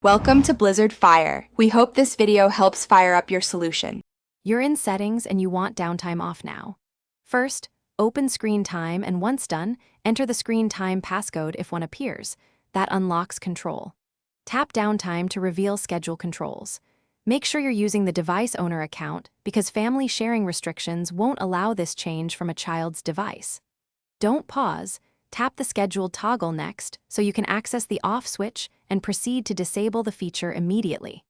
Welcome to Blizzard Fire. We hope this video helps fire up your solution. You're in Settings and you want downtime off now. First, open Screen Time, and once done, enter the Screen Time passcode if one appears. That unlocks control. Tap Downtime to reveal schedule controls. Make sure you're using the device owner account because family sharing restrictions won't allow this change from a child's device. Don't pause. Tap the scheduled toggle next so you can access the off switch and proceed to disable the feature immediately.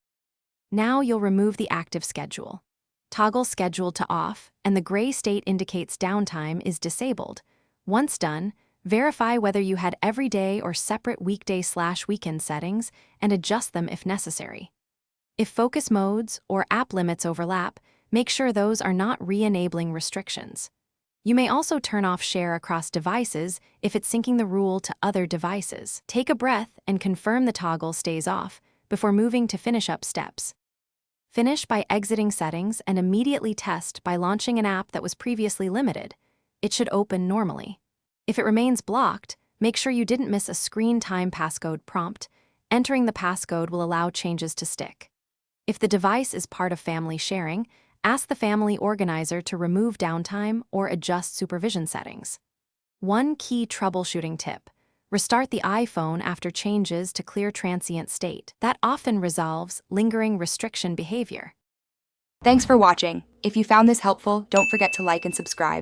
Now you'll remove the active schedule. Toggle schedule to off, and the gray state indicates downtime is disabled. Once done, verify whether you had everyday or separate weekday/weekend settings and adjust them if necessary. If focus modes or app limits overlap, make sure those are not re-enabling restrictions. You may also turn off share across devices if it's syncing the rule to other devices. Take a breath and confirm the toggle stays off before moving to finish up steps. Finish by exiting settings and immediately test by launching an app that was previously limited. It should open normally. If it remains blocked, make sure you didn't miss a Screen Time passcode prompt. Entering the passcode will allow changes to stick. If the device is part of family sharing, ask the family organizer to remove downtime or adjust supervision settings. One key troubleshooting tip: restart the iPhone after changes to clear transient state. That often resolves lingering restriction behavior. Thanks for watching. If you found this helpful, don't forget to like and subscribe.